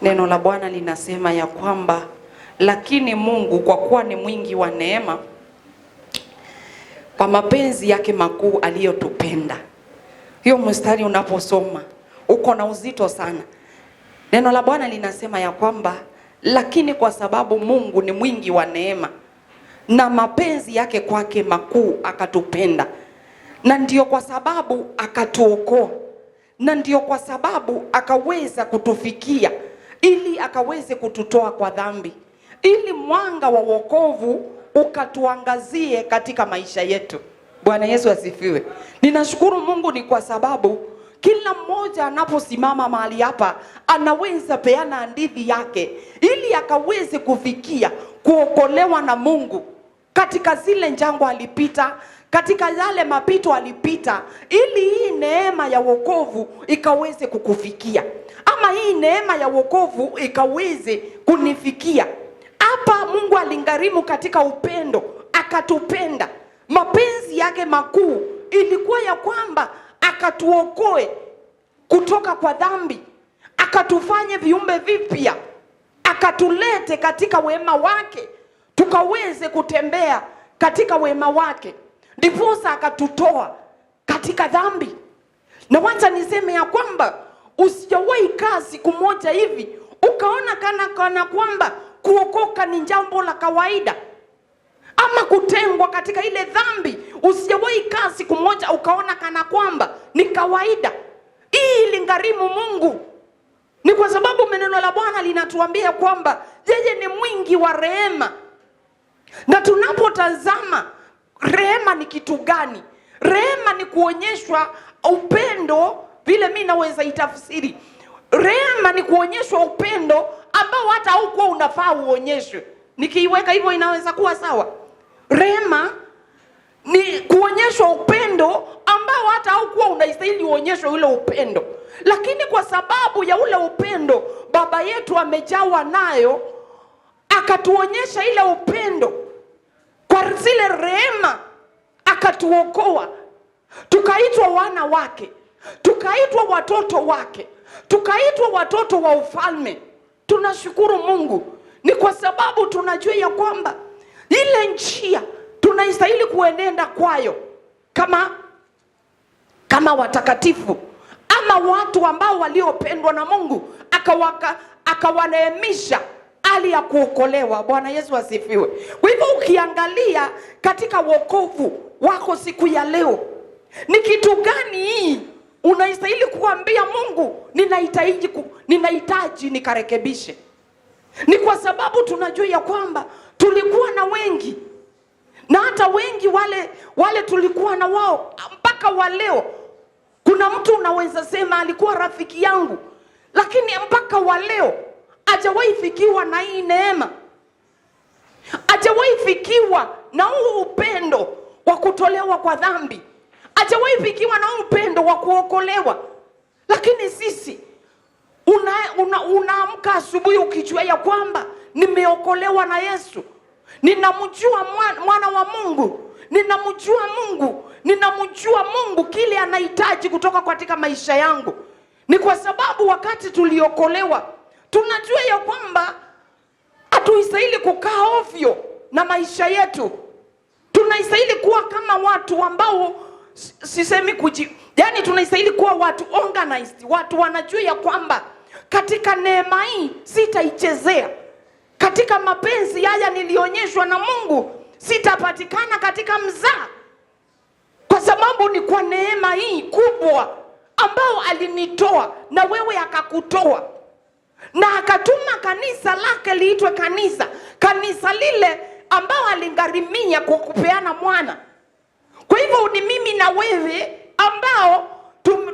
Neno la Bwana linasema ya kwamba lakini Mungu kwa kuwa ni mwingi wa neema, kwa mapenzi yake makuu aliyotupenda. Hiyo mstari unaposoma uko na uzito sana. Neno la Bwana linasema ya kwamba lakini kwa sababu Mungu ni mwingi wa neema na mapenzi yake kwake makuu akatupenda, na ndio kwa sababu akatuokoa, na ndio kwa sababu akaweza kutufikia ili akaweze kututoa kwa dhambi, ili mwanga wa wokovu ukatuangazie katika maisha yetu. Bwana Yesu asifiwe. Ninashukuru Mungu ni kwa sababu kila mmoja anaposimama mahali hapa anaweza peana hadithi yake ili akaweze kufikia kuokolewa na Mungu katika zile njangwa alipita, katika yale mapito alipita, ili hii neema ya wokovu ikaweze kukufikia, ama hii neema ya wokovu ikaweze kunifikia. Hapa Mungu alingarimu katika upendo, akatupenda. Mapenzi yake makuu ilikuwa ya kwamba akatuokoe kutoka kwa dhambi, akatufanye viumbe vipya, akatulete katika wema wake, tukaweze kutembea katika wema wake, ndiposa akatutoa katika dhambi. Na wacha niseme ya kwamba usijawahi kaa siku moja hivi ukaona kana kwamba kuokoka ni jambo la kawaida ama kutengwa katika ile dhambi. Usijawahi kaa siku moja ukaona kana kwamba ni kawaida. Hii ilingarimu Mungu. Ni kwa sababu neno la Bwana linatuambia kwamba yeye ni mwingi wa rehema. Na tunapotazama rehema ni kitu gani? Rehema ni kuonyeshwa upendo, vile mimi naweza itafsiri. Rehema ni kuonyeshwa upendo ambao hata haukuwa unafaa uonyeshwe. Nikiiweka hivyo inaweza kuwa sawa. Rehema ni kuonyeshwa upendo ambao hata haukuwa unastahili uonyeshwe ule upendo. Lakini kwa sababu ya ule upendo Baba yetu amejawa nayo, akatuonyesha ile upendo kwa zile rehema, akatuokoa, tukaitwa wana wake, tukaitwa watoto wake, tukaitwa watoto wa ufalme. Tunashukuru Mungu ni kwa sababu tunajua ya kwamba ile njia tunastahili kuenenda kwayo kama watakatifu ama watu ambao waliopendwa na Mungu, akawaneemisha hali ya kuokolewa. Bwana Yesu asifiwe. Kwa hivyo ukiangalia katika wokovu wako siku ya leo, ni kitu gani hii unastahili kuambia Mungu ninahitaji nikarekebishe? Ni kwa sababu tunajua ya kwamba tulikuwa na wengi, na hata wengi wale tulikuwa na wao mpaka wa leo. Kuna mtu unaweza sema alikuwa rafiki yangu, lakini mpaka wa leo hajawahi fikiwa na hii neema, hajawahi fikiwa na huu upendo wa kutolewa kwa dhambi, hajawahi fikiwa na huu upendo wa kuokolewa. Lakini sisi unaamka asubuhi ukijua ya kwamba nimeokolewa na Yesu, ninamjua mwana wa Mungu, ninamjua Mungu kile anahitaji kutoka katika maisha yangu. Ni kwa sababu wakati tuliokolewa tunajua ya kwamba hatuistahili kukaa ovyo na maisha yetu. Tunaistahili kuwa kama watu ambao yani tunaistahili kuwa watu organized, watu wanajua ya kwamba katika neema hii sitaichezea. Katika mapenzi haya nilionyeshwa na Mungu sitapatikana katika mzaa, kwa sababu ni kwa neema hii kubwa ambao alinitoa na wewe akakutoa, na akatuma kanisa lake liitwe kanisa lile ambao alingarimia kwa kupeana mwana. Kwa hivyo ni mimi na wewe ambao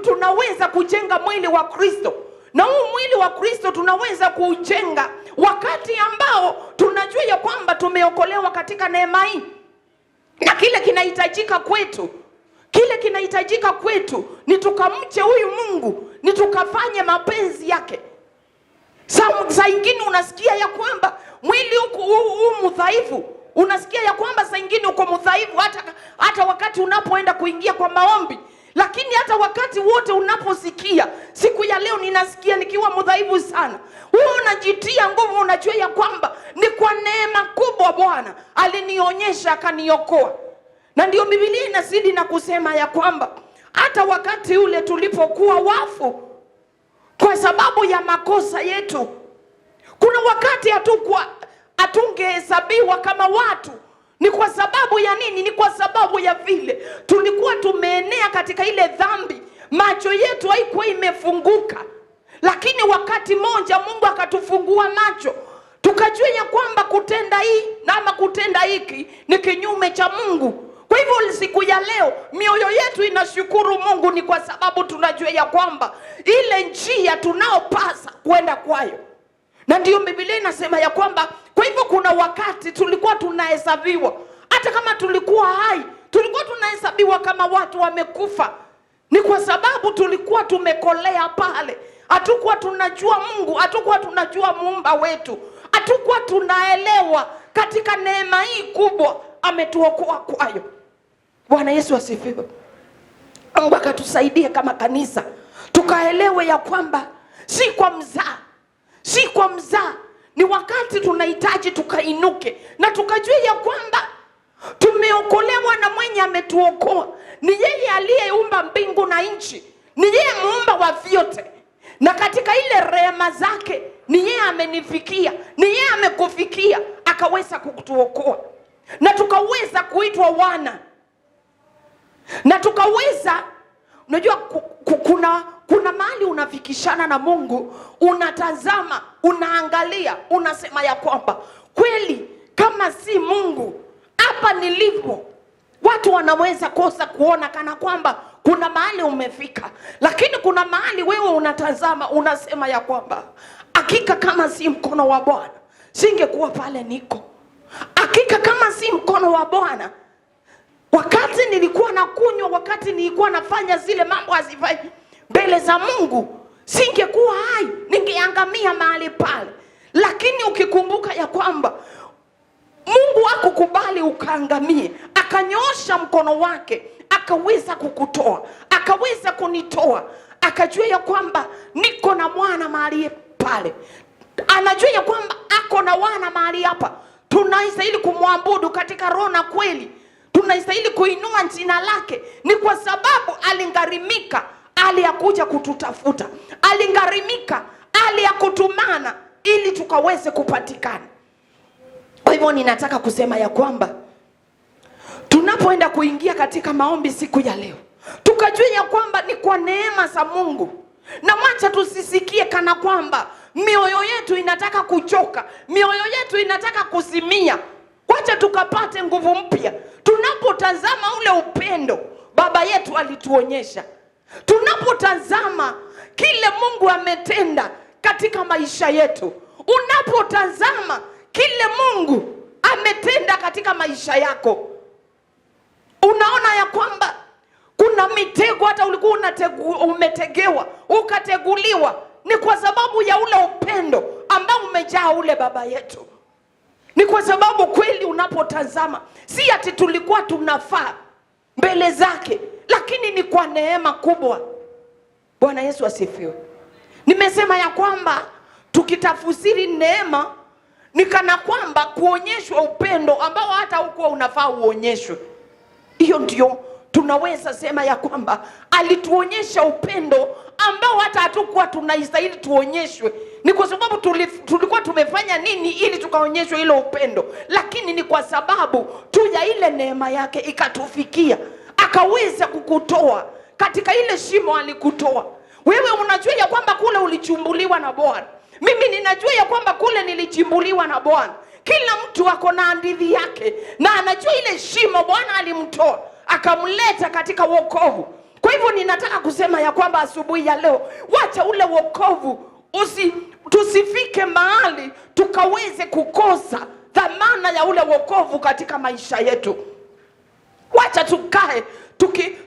tunaweza kujenga mwili wa Kristo, na huu mwili wa Kristo tunaweza kuujenga wakati ambao tunajua ya kwamba tumeokolewa katika neema hii. Na kile kinahitajika kwetu ni tukamche huyu Mungu, ni tukafanye mapenzi yake. Saa ingine unasikia ya kwamba mwili huu mdhaifu, unasikia ya kwamba saa ingine uko mdhaifu hata wakati unapoenda kuingia kwa maombi, Lakini hata wakati wote unaposikia, siku ya leo ninasikia nikiwa mdhaifu sana, wewe unajitia nguvu, unajua ya kwamba ni kwa neema kubwa Bwana alinionyesha akaniokoa. Na ndio Biblia inazidi na kusema ya kwamba hata wakati ule tulipokuwa wafu kwa sababu ya makosa yetu, kuna wakati hatungehesabiwa kama watu. Ni kwa sababu ya nini? Ni kwa sababu ya vile tulikuwa tumeenea katika ile dhambi. Macho yetu haikuwa imefunguka, lakini wakati moja Mungu akatufungua macho, tukajua ya kwamba kutenda hii na kutenda hiki ni kinyume cha Mungu. Kwa hivyo siku ya leo mioyo yetu inashukuru Mungu, ni kwa sababu tunajua ya kwamba ile njia tunaopasa kwenda kwayo. Na ndio Biblia inasema ya kwamba kwa hivyo kuna wakati tulikuwa tunahesabiwa, hata kama tulikuwa hai, tulikuwa tunahesabiwa kama watu wamekufa. Ni kwa sababu tulikuwa tumekolea pale. Hatukuwa tunajua Mungu, hatukuwa tunajua muumba wetu, hatukuwa tunaelewa katika neema hii kubwa ametuokoa kwayo. Bwana Yesu asifiwe. Mungu akatusaidie kama kanisa tukaelewe ya kwamba si kwa mzaa, si kwa mzaa. Ni wakati tunahitaji tukainuke na tukajua ya kwamba tumeokolewa na mwenye ametuokoa. Ni yeye aliyeumba mbingu na nchi, ni yeye muumba wa vyote, na katika ile rehema zake ni yeye amenifikia, ni yeye amekufikia, akaweza kutuokoa na tukaweza kuitwa wana. Na tukaweza, unajua kuna mahali unafikishana na Mungu, unatazama, unaangalia, unasema ya kwamba kweli kama si Mungu hapa nilipo. Watu wanaweza kosa kuona kana kwamba kuna mahali umefika, lakini kuna mahali wewe unatazama, unasema ya kwamba hakika kama si mkono wa Bwana singekuwa pale niko. Hakika kama si mkono wa Bwana, wakati nilikuwa nakunywa, wakati nilikuwa nafanya zile mambo hazifai mbele za Mungu, singekuwa hai, ningeangamia mahali pale. Lakini ukikumbuka ya kwamba Mungu hakukubali ukaangamie, akanyoosha mkono wake, akaweza kukutoa, akaweza kunitoa, akajua ya kwamba niko na mwana mahali pale. Anajua ya kwamba ako na wana mahali hapa. Tunastahili kumwabudu katika roho na kweli, tunastahili kuinua jina lake. Ni kwa sababu alingarimika, aliyakuja kututafuta, alingarimika, aliyakutumana ili tukaweze kupatikana. Kwa hivyo ninataka kusema ya kwamba tunapoenda kuingia katika maombi siku ya leo, tukajua ya kwamba ni kwa neema za Mungu. Na wacha tusisikie kana kwamba mioyo yetu inataka kuchoka, mioyo yetu inataka kusimia. Wacha tukapate nguvu mpya tunapotazama ule upendo baba yetu alituonyesha, tunapotazama kile Mungu ametenda katika maisha yetu, unapotazama kile Mungu ametenda katika maisha yako, unaona ya kwamba kuna mitego hata ulikuwa umetegewa, ukateguliwa, ni kwa sababu ya ule upendo ambao umejaa ule baba yetu. Ni kwa sababu kweli unapotazama, si ati tulikuwa tunafaa mbele zake, lakini ni kwa neema kubwa. Bwana Yesu asifiwe. Nimesema ya kwamba tukitafsiri neema ni kana kwamba kuonyeshwa upendo ambao hata huko unafaa uonyeshwe. Hiyo ndio tunaweza sema ya kwamba alituonyesha upendo ambao hata hatukuwa tunastahili tuonyeshwe. Ni kwa sababu tulikuwa tumefanya nini ili tukaonyeshwe ile upendo, lakini ni kwa sababu tu ya ile neema yake ikatufikia, akaweza kukutoa katika ile shimo alikutoa. Wewe unajua ya kwamba kule ulichumbuliwa na Bwana. Mimi ninajua ya kwamba kule nilichimbuliwa na Bwana. Kila mtu ako na hadithi yake na anajua ile shimo Bwana alimtoa akamleta katika wokovu. Kwa hivyo ninataka kusema ya kwamba asubuhi ya leo, wacha ule wokovu tusifike mahali tukaweze kukosa dhamana ya ule wokovu katika maisha yetu. Wacha tukae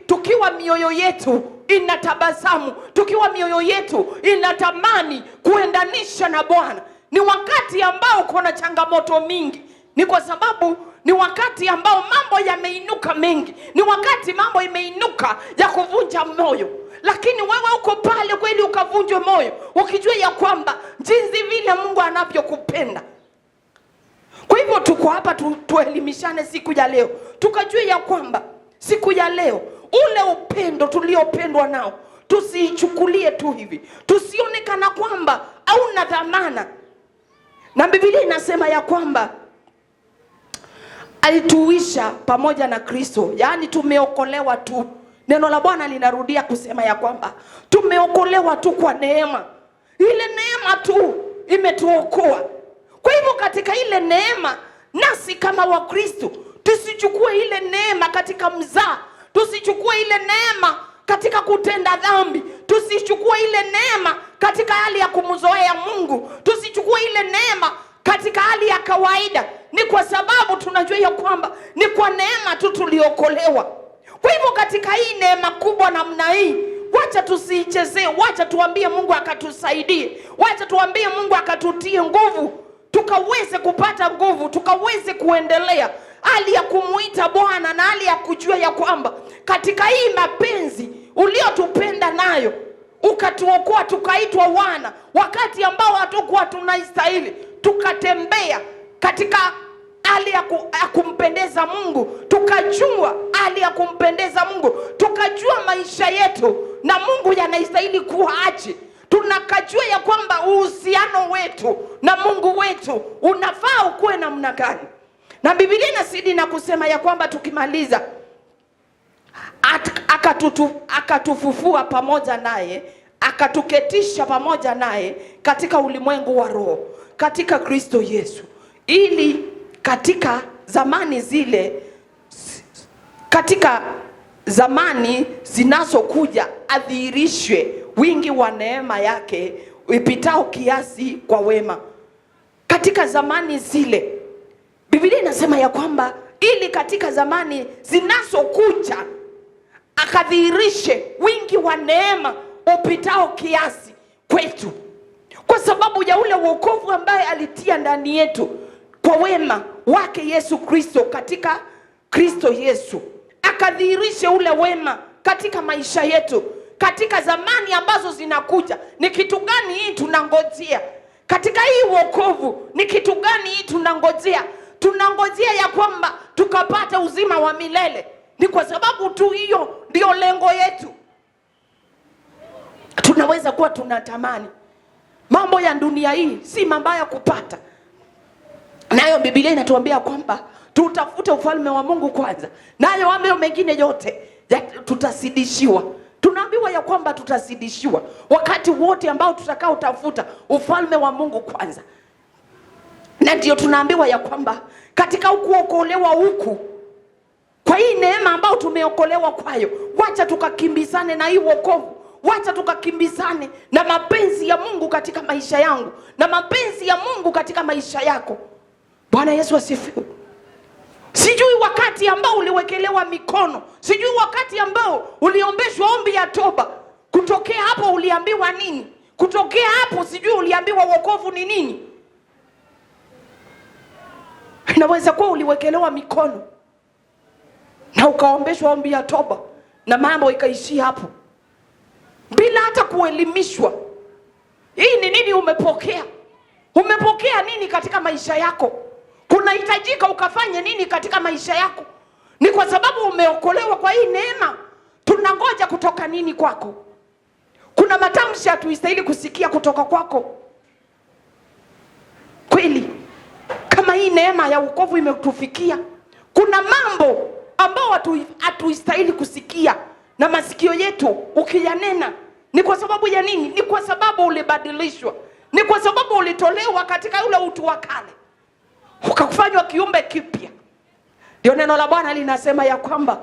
tukiwa mioyo yetu inatabasamu, tukiwa mioyo yetu inatamani kuendanisha na Bwana. Ni wakati ambao kuna changamoto mingi, ni kwa sababu ni wakati ambao mambo yameinuka mengi, ni wakati mambo imeinuka ya kuvunja moyo. Lakini wewe uko pale kweli ukavunjwe moyo, ukijua ya kwamba jinsi vile Mungu anavyokupenda. Kwa hivyo tuko hapa tuelimishane siku ya leo, tukajua ya kwamba siku ya leo ule upendo tuliopendwa nao tusichukulie tu hivi, tusionekana kwamba hauna dhamana. Na Biblia inasema ya kwamba alituisha pamoja na Kristo, yaani tumeokolewa tu. Neno la Bwana linarudia kusema ya kwamba tumeokolewa tu kwa neema. Ile neema tu imetuokoa. Kwa hivyo katika ile neema, nasi kama wa Kristo tusichukue ile neema katika mzaa, tusichukue ile neema katika kutenda dhambi, tusichukue ile neema katika hali ya kumzoea Mungu, tusichukue ile neema katika hali ya kawaida. Ni kwa sababu tunajua ya kwamba ni kwa neema tu tuliokolewa. Kwa hivyo katika hii neema kubwa namna hii, wacha tusiichezee, wacha tuambie Mungu akatusaidie, wacha tuambie Mungu akatutie nguvu, tukaweze kupata nguvu, tukaweze kuendelea hali ya kumuita Bwana na hali ya kujua ya kwamba katika hii mapenzi uliotupenda nayo ukatuokoa, tukaitwa wana wakati ambao hatukuwa tunaistahili, tukatembea katika hali ya kumpendeza Mungu, tukajua hali ya kumpendeza Mungu, tukajua maisha yetu na Mungu yanastahili kuwa aje, tunakajua ya kwamba uhusiano wetu na Mungu wetu unafaa ukuwe namna gani. Na Biblia inasidi na kusema ya kwamba tukimaliza akatufufua pamoja naye, akatuketisha pamoja naye katika ulimwengu wa roho katika Kristo Yesu, ili katika zamani zinazokuja adhihirishwe wingi wa neema yake ipitao kiasi kwa wema. Katika zamani zile Biblia inasema ya kwamba ili katika zamani zinazokuja akadhihirishe wingi wa neema upitao kiasi kwetu, kwa sababu ya ule wokovu ambaye alitia ndani yetu kwa wema wake Yesu Kristo. Katika Kristo Yesu akadhihirishe ule wema katika maisha yetu katika zamani ambazo zinakuja. Ni kitu gani hii tunangojea katika hii wokovu? Ni kitu gani hii tunangojea? Tunangojea ya kwamba tukapata uzima wa milele. Ni kwa sababu tu hiyo ndio lengo yetu. Tunaweza kuwa tunatamani mambo ya dunia hii, si mabaya kupata, nayo Biblia inatuambia kwamba tutafute ufalme wa Mungu kwanza, nayo mambo mengine yote tutasidishiwa. Tunaambiwa ya kwamba tutasidishiwa wakati wote ambao tutakao tafuta ufalme wa Mungu kwanza. Na ndio tunaambiwa ya kwamba katika kuokolewa huku, kwa hii neema ambao tumeokolewa kwayo, wacha tukakimbizane na hii wokovu, wacha tukakimbizane na mapenzi ya Mungu katika maisha yangu na mapenzi ya Mungu katika maisha yako. Bwana Yesu asifiwe. Sijui wakati ambao uliwekelewa mikono, sijui wakati ambao uliombeshwa ombi ya toba, kutokea hapo uliambiwa nini? Kutokea hapo sijui uliambiwa wokovu ni nini? Inaweza kuwa uliwekelewa mikono na ukaombeshwa ombi ya toba na mambo ikaishia hapo bila hata kuelimishwa. Hii ni nini umepokea? Umepokea nini katika maisha yako? Kunahitajika ukafanye nini katika maisha yako? Ni kwa sababu umeokolewa kwa hii neema. Tunangoja kutoka nini kwako? Kuna matamshi hatuistahili kusikia kutoka kwako. Kweli kama hii neema ya wokovu imetufikia, kuna mambo ambao hatuistahili kusikia na masikio yetu ukiyanena. Ni kwa sababu ya nini? Ni kwa sababu ulibadilishwa. Ni kwa sababu ulitolewa katika ule utu wa kale ukafanywa kiumbe kipya. Ndio neno la Bwana linasema ya kwamba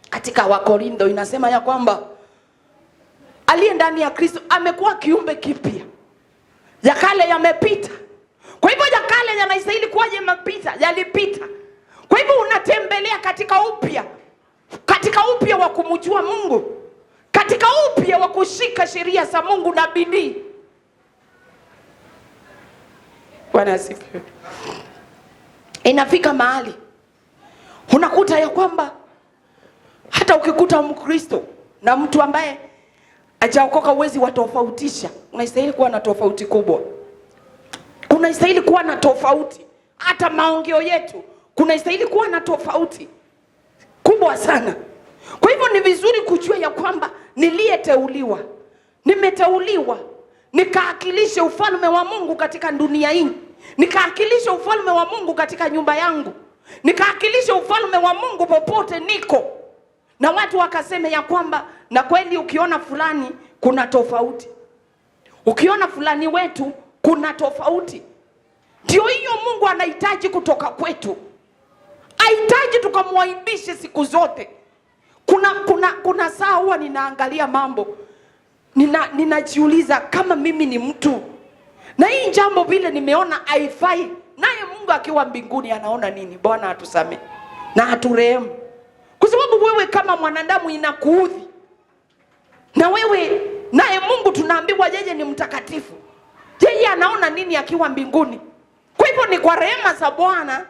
katika Wakorintho inasema ya kwamba aliye ndani ya Kristo amekuwa kiumbe kipya. Ya kale yamepita. Kwa hivyo ya kale yanastahili kuwa yamepita, yalipita. Kwa hivyo unatembelea katika upya. Katika upya wa kumjua Mungu. Katika upya wa kushika sheria za Mungu na bidii. Bwana asifiwe. Inafika mahali Unakuta ya kwamba hata ukikuta Mkristo na mtu ambaye hajaokoka uwezi watofautisha. Unastahili kuwa na tofauti kubwa. Unastahili kuwa na tofauti. Hata maongeo yetu kunastahili kuwa na tofauti kubwa sana. Kwa hivyo ni vizuri kujua ya kwamba niliyeteuliwa, nimeteuliwa nikaakilishe ufalme wa Mungu katika dunia hii. Nikaakilishe ufalme wa Mungu katika nyumba yangu. Nikaakilishe ufalme wa Mungu popote niko. Na watu wakasema ya kwamba na kweli ukiona fulani kuna tofauti. Ukiona fulani wetu kuna tofauti. Ndio hiyo Mungu anahitaji kutoka kwetu. Hahitaji tukamwaibishe siku zote. Kuna saa huwa ninaangalia mambo. Ninajiuliza kama mimi ni mtu. Na hii jambo vile nimeona haifai. Naye Mungu akiwa mbinguni anaona nini? Bwana atusamee na aturehemu. Kwa sababu wewe kama mwanadamu inakuudhi. Na wewe naye Mungu tunaambiwa yeye ni mtakatifu. Yeye anaona nini akiwa mbinguni? Kwa hivyo ni kwa rehema za Bwana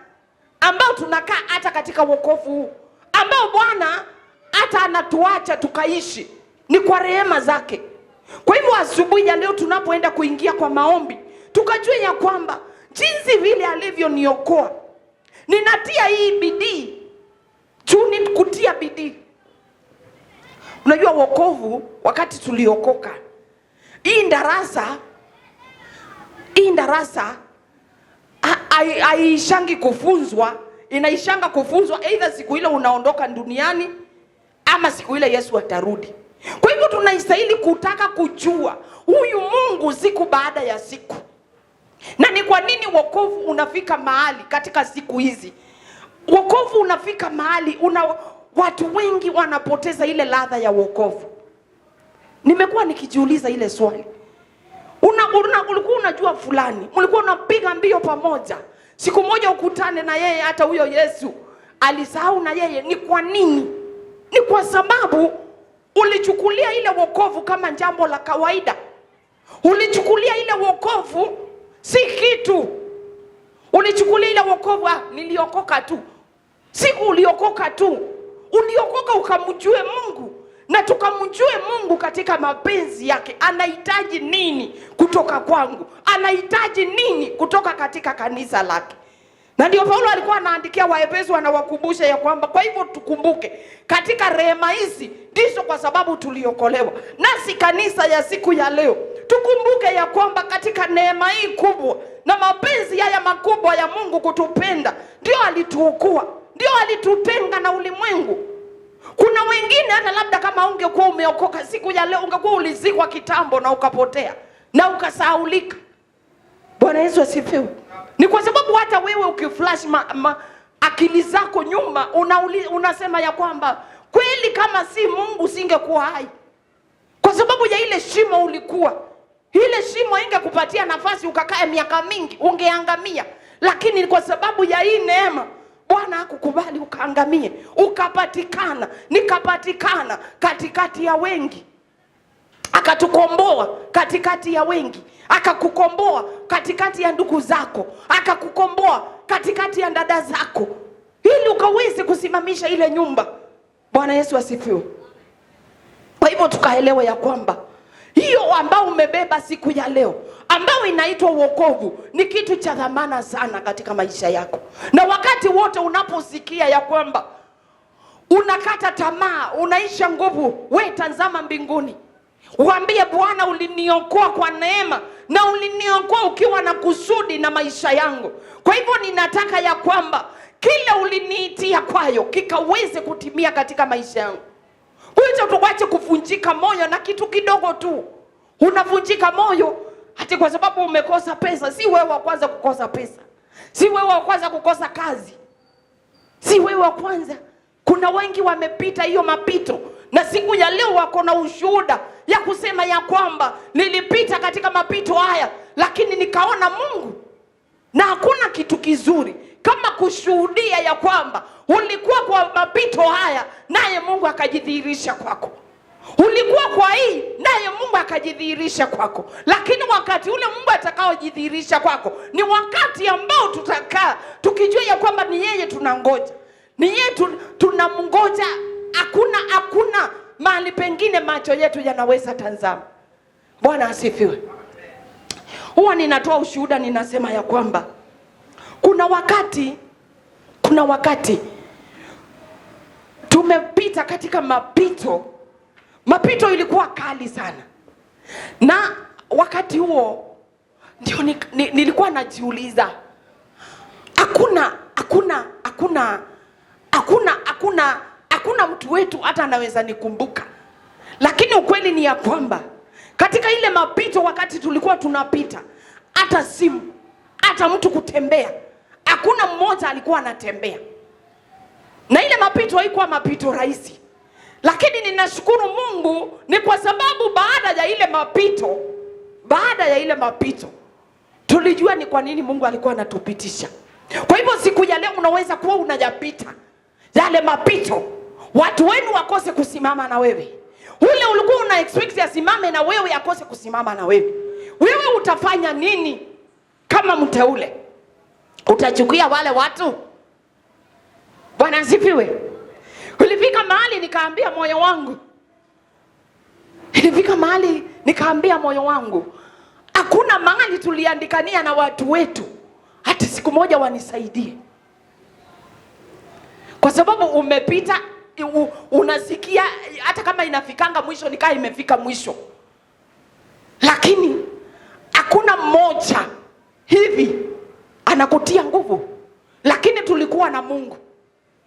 ambao tunakaa hata katika wokovu huu. Ambao Bwana hata anatuacha tukaishi. Ni kwa rehema zake. Kwa hivyo asubuhi ya leo tunapoenda kuingia kwa maombi, tukajua ya kwamba jinsi vile alivyoniokoa, ninatia hii bidii. Ni kutia bidii. Unajua wokovu wakati tuliokoka, hii darasa haishangi kufunzwa, inaishanga kufunzwa either siku ile unaondoka duniani ama siku ile Yesu atarudi. Kwa hivyo tunastahili kutaka kujua huyu Mungu siku baada ya siku. Na ni kwa nini wokovu unafika mahali katika siku hizi? Wokovu unafika mahali watu wengi wanapoteza ile ladha ya wokovu. Nimekuwa nikijiuliza ile swali. Ulikuwa unajua fulani, mlikuwa unapiga mbio pamoja. Siku moja ukutane na yeye, hata huyo Yesu alisahau na yeye. Ni kwa nini? Ni kwa sababu ulichukulia ile wokovu kama jambo la kawaida. Ulichukulia ile wokovu si kitu. Ulichukulia ile wokovu, niliokoka tu. Siku uliokoka tu. Uliokoka ukamjue Mungu. Na tukamjue Mungu katika mapenzi yake. Anahitaji nini kutoka kwangu? Anahitaji nini kutoka katika kanisa lake? Na ndio Paulo alikuwa anaandikia Waefeso, anawakumbusha ya kwamba kwa hivyo tukumbuke katika rehema hizi ndizo kwa sababu tuliokolewa. Nasi kanisa ya siku ya leo tukumbuke ya kwamba katika neema hii kubwa na mapenzi haya makubwa ya Mungu kutupenda, ndio alituokoa, ndio alitutenga na ulimwengu. Kuna wengine hata labda kama ungekuwa umeokoka siku ya leo ungekuwa ulizikwa kitambo na ukapotea na ukasahaulika. Bwana Yesu asifiwe. Ni kwa sababu hata wewe ukiflash akili zako nyuma unasema ya kwamba kweli kama si Mungu singekuwa hai. Kwa sababu ya ile shimo ulikuwa. Ile shimo ingekupatia nafasi ukakae miaka mingi, ungeangamia. Lakini kwa sababu ya hii neema Bwana hakukubali ukaangamie, ukapatikana, nikapatikana katikati ya wengi. Akatukomboa katikati ya wengi. Akakukomboa katikati ya ndugu zako. Akakukomboa katikati ya dada zako. Ili ukaweze kusimamisha ile nyumba. Bwana Yesu asifiwe. Kwa hivyo tukaelewa ya kwamba hiyo ambao umebeba siku ya leo, ambao inaitwa wokovu, ni kitu cha dhamana sana katika maisha yako. Na wakati wote unaposikia ya kwamba unakata tamaa, unaisha nguvu, we tazama mbinguni. Uambie Bwana, uliniokoa kwa neema na uliniokoa ukiwa na kusudi na maisha yangu. Kwa hivyo ninataka ya kwamba kila uliniitia kwayo kikaweze kutimia katika maisha yangu. Wewe tuache kuvunjika moyo na kitu kidogo tu. Unavunjika moyo hata kwa sababu umekosa pesa. Si wewe wa kwanza kukosa pesa. Si wewe wa kwanza kukosa kazi. Si wewe wa kwanza. Kuna wengi wamepita hiyo mapito. Na siku ya leo wako na ushuhuda ya kusema ya kwamba nilipita katika mapito haya, lakini nikaona Mungu. Na hakuna kitu kizuri kama kushuhudia ya kwamba ulikuwa kwa mapito haya naye Mungu akajidhihirisha kwako. Ulikuwa kwa hii naye Mungu akajidhihirisha kwako. Lakini wakati ule Mungu atakaojidhihirisha kwako ni wakati ambao tutakaa tukijua ya kwamba ni yeye tunangoja. Ni yeye tunamngoja. Hakuna mahali pengine macho yetu yanaweza tazama. Bwana asifiwe. Huwa ninatoa ushuhuda, ninasema ya kwamba kuna wakati tumepita katika mapito ilikuwa kali sana. Na wakati huo ndio nilikuwa najiuliza, hakuna mtu wetu hata anaweza nikumbuka. Lakini ukweli ni ya kwamba katika ile mapito, wakati tulikuwa tunapita, hata simu, hata mtu kutembea, hakuna mmoja alikuwa anatembea. Na ile mapito haikuwa mapito rahisi. Lakini ninashukuru Mungu ni kwa sababu baada ya ile mapito tulijua ni kwa nini Mungu alikuwa anatupitisha. Kwa hivyo siku ya leo unaweza kuwa unajapita yale mapito, watu wenu wakose kusimama na wewe. Ule ulikuwa una expect asimame na wewe, akose kusimama na wewe. Wewe utafanya nini kama mteule? Utachukia wale watu? Bwana asifiwe. Ulifika mahali nikaambia moyo wangu, hakuna mahali tuliandikania na watu wetu hata siku moja wanisaidie. Kwa sababu umepita, unasikia hata kama inafikanga mwisho nikaa imefika mwisho. Lakini hakuna mmoja hivi anakutia nguvu. Lakini tulikuwa na Mungu.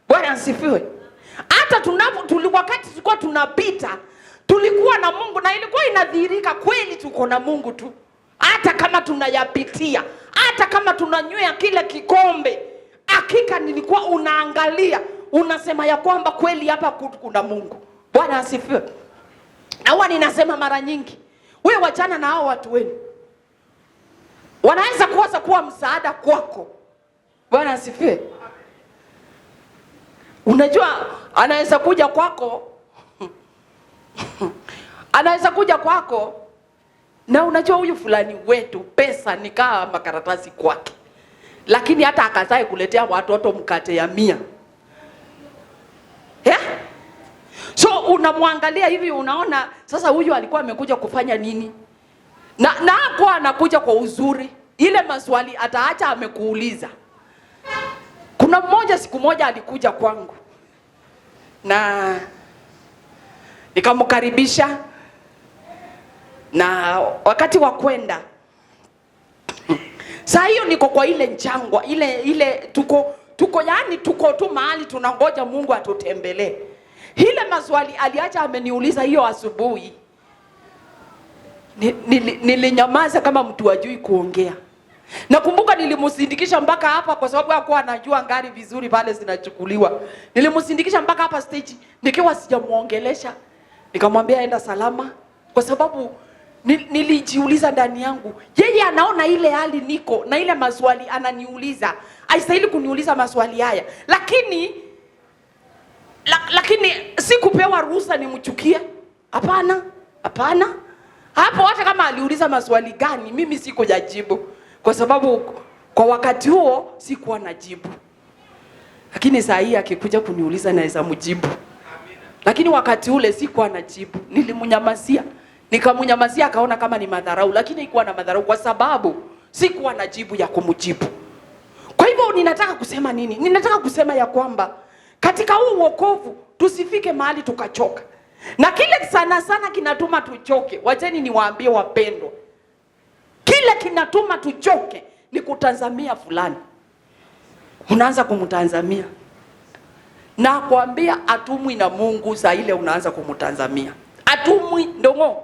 Bwana asifiwe. Hata wakati tulikuwa tunapita, tulikuwa na Mungu, na ilikuwa inadhihirika kweli tuko na Mungu tu. Hata kama tunayapitia, hata kama tunanywea kile kikombe, hakika nilikuwa unaangalia, unasema ya kwamba kweli hapa kuna Mungu. Bwana asifiwe. Na huwa ninasema mara nyingi, wewe wachana na hao watu wenu. Wanaweza kuwa msaada kwako. Bwana asifiwe. Unajua anaweza kuja kwako na unajua huyu fulani wetu pesa ni kama makaratasi kwake. Lakini hata akazae kuletea watoto mkate ya 100. So unamwangalia hivi, unaona sasa huyu alikuwa amekuja kufanya nini? Na hapo anakuja kwa uzuri. Ile maswali ataacha amekuuliza. Kuna siku moja alikuja kwangu na nikamkaribisha, na wakati wa kwenda saa hiyo niko kwa ile njangwa ile tuko yani tuko tu mahali tunangoja Mungu atutembelee. Ile maswali aliacha ameniuliza hiyo asubuhi, nilinyamaza kama mtu hajui kuongea. Nakumbuka nilimsindikisha mpaka hapa kwa sababu hakuwa anajua ngari vizuri pale zinachukuliwa. Nilimsindikisha mpaka hapa stage nikiwa sijamuongelesha. Nikamwambia enda salama, kwa sababu nilijiuliza ndani yangu, yeye anaona ile hali niko na ile maswali ananiuliza, haistahili kuniuliza maswali haya. Lakini sikupewa ruhusa nimchukie. Hapana. Hapo hata kama aliuliza maswali gani, mimi sikujajibu. Kwa sababu kwa wakati huo sikuwa najibu. Lakini saa hii akikuja kuniuliza naweza mjibu. Lakini wakati ule sikuwa najibu. Nilimnyamazia. Nikamnyamazia, akaona kama ni madharau, lakini haikuwa na madharau kwa sababu sikuwa najibu ya kumjibu. Kwa hivyo ninataka kusema nini? Ninataka kusema ya kwamba katika huu wokovu tusifike mahali tukachoka. Na kile sana kinatuma tuchoke, wacheni niwaambie wapendwa, kile kinatuma tuchoke ni kutazamia fulani. Unaanza kumtazamia, na kuambia atumwi na Mungu saa ile unaanza kumtazamia. Atumwi ndongo,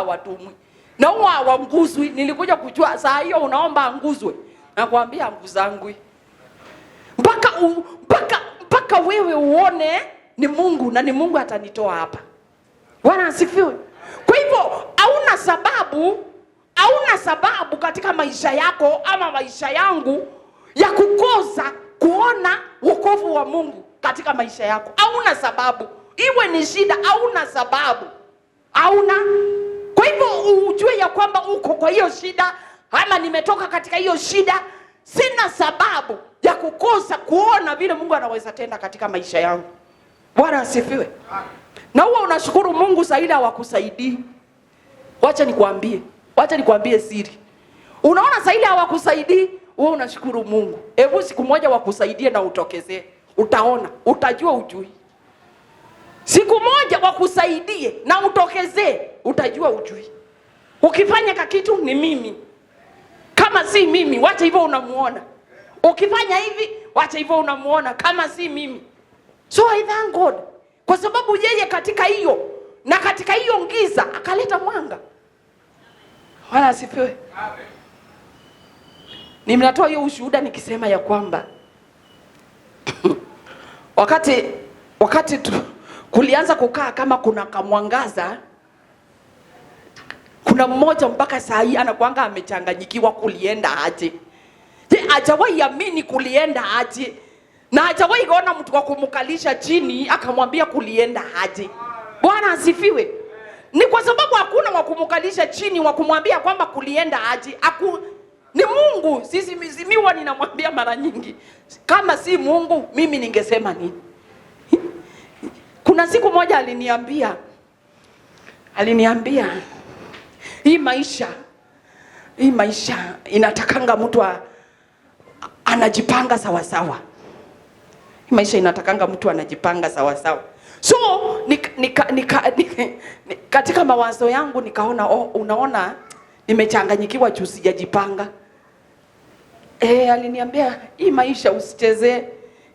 watumwi. Na hawanguzwi. Nilikuja kujua saa hiyo unaomba anguzwe. Na kuambia anguzangwi. Mpaka wewe uone ni Mungu, na ni Mungu atanitoa hapa. Bwana asifiwe. Kwa hivyo hauna sababu katika maisha yako ama maisha yangu ya kukosa kuona wokovu wa Mungu katika maisha yako. Hauna sababu. Iwe ni shida, hauna sababu. Kwa hivyo ujue ya kwamba uko kwa hiyo shida, ama nimetoka katika hiyo shida, sina sababu ya kukosa kuona vile Mungu anaweza tenda katika maisha yangu. Bwana asifiwe. Na huwa unashukuru Mungu saa ile hawakusaidii. Wacha nikwambie siri. Unaona saa ile hawakusaidii, wewe unashukuru Mungu. Hebu siku moja wakusaidie na utokezee. Utaona, utajua ujui. Siku moja wakusaidie na utokezee, utajua ujui. Ukifanya kakitu ni mimi. Kama si mimi, wacha hivyo unamuona. Ukifanya hivi, wacha hivyo unamuona kama si mimi. So I thank God. Kwa sababu yeye katika hiyo na katika hiyo giza akaleta mwanga. Bwana asifiwe. Amen. Nimnatoa hiyo ushuhuda nikisema ya kwamba wakati kulianza kukaa kama kuna kamwangaza, kuna mmoja mpaka saa hii anakuanga amechanganyikiwa kulienda aje. Hajawahi amini kulienda aje. Na hajawahi kuona mtu wa kumkalisha chini akamwambia kulienda aje. Bwana asifiwe. Ni kwa sababu hakuna wa kumkalisha chini wa kumwambia kwamba kulienda aje. Ni Mungu. Sisi mizimiwa ninamwambia mara nyingi, kama si Mungu mimi ningesema nini? Kuna siku moja aliniambia hii maisha inatakanga mtu anajipanga sawa sawa. Hii maisha inatakanga mtu anajipanga sawa sawa. So katika mawazo yangu nikaona, unaona nimechanganyikiwa juu sijajipanga. Aliniambia hii maisha usichezee.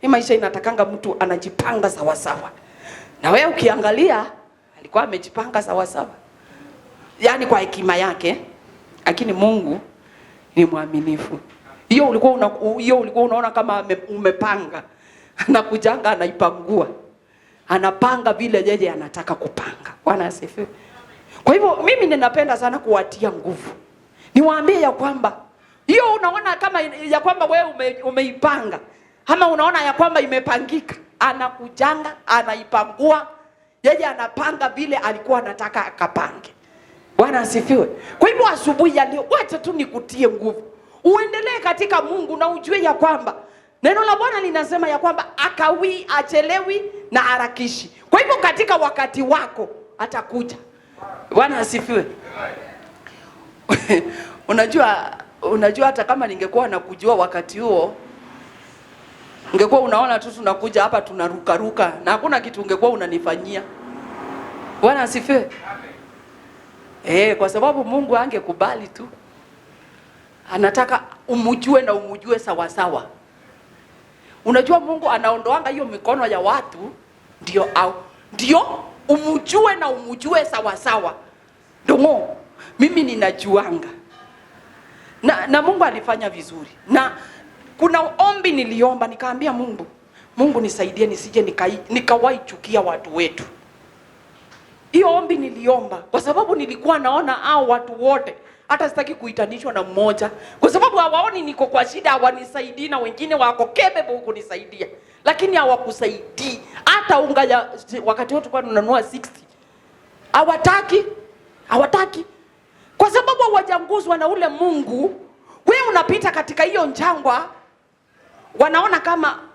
Hii maisha inatakanga mtu anajipanga sawa sawa. Na wewe ukiangalia alikuwa amejipanga sawa sawa. Yaani kwa hekima yake, lakini Mungu ni mwaminifu. Hiyo ulikuwa unaona kama umepanga. Anakujanga anaipangua. Anapanga vile yeye anataka kupanga. Bwana asifiwe. Kwa hivyo mimi ninapenda sana kuwatia nguvu. Niwaambie ya kwamba hiyo unaona kama ya kwamba wewe umeipanga, ama unaona ya kwamba imepangika, anakujanga anaipangua. Yeye anapanga vile alikuwa anataka akapange. Bwana asifiwe. Kwa hivyo asubuhi ya leo wacha tu nikutie nguvu. Uendelee katika Mungu na ujue ya kwamba neno la Bwana linasema ya kwamba akawi achelewi na harakishi. Kwa hivyo katika wakati wako atakuja. Bwana asifiwe. Unajua hata kama ningekuwa nakujua wakati huo, ungekuwa unaona tu tunakuja hapa tunaruka na hakuna kitu ungekuwa unanifanyia. Bwana asifiwe. Kwa sababu Mungu angekubali tu. Anataka umujue na umujue sawa sawa. Unajua Mungu anaondoanga hiyo mikono ya watu ndio umujue na umujue sawa sawa. Ndio mimi ninajuanga. Na Mungu alifanya vizuri. Na kuna ombi niliomba nikaambia Mungu nisaidie nisije nikawahi chukia watu wetu. Hiyo ombi niliomba kwa sababu nilikuwa naona hao watu wote hata sitaki kuitanishwa na mmoja, kwa sababu hawaoni niko kwa shida, hawanisaidii, na wengine wako capable kunisaidia lakini hawakusaidii. Hata unga wakati wote kwa tunanunua 60 hawataki kwa sababu hawajanguzwa na ule Mungu. Wewe unapita katika hiyo njangwa,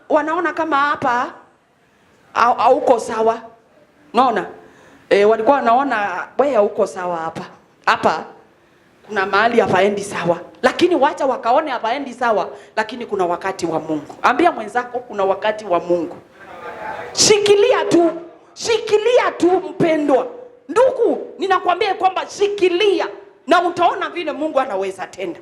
wanaona kama hapa hauko sawa. Unaona? Walikuwa wanaona wewe hauko sawa hapa kuna mahali hapaendi sawa, lakini wacha wakaone hapaendi sawa, lakini kuna wakati wa Mungu. Ambia mwenzako kuna wakati wa Mungu. Shikilia tu mpendwa. Ndugu, ninakwambia kwamba shikilia na utaona vile Mungu anaweza tenda.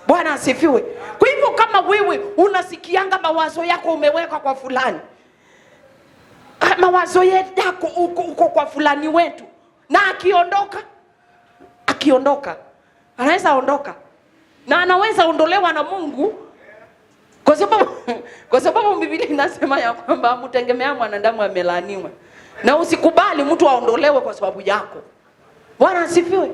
Bwana asifiwe. Kwa hivyo kama wewe unasikianga mawazo yako umeweka kwa fulani, mawazo yako uko kwa fulani wetu, na akiondoka anaweza ondoka na anaweza ondolewa na Mungu, kwa sababu Biblia inasema ya kwamba mtegemea mwanadamu amelaaniwa, na usikubali mtu aondolewe kwa sababu yako. Bwana asifiwe.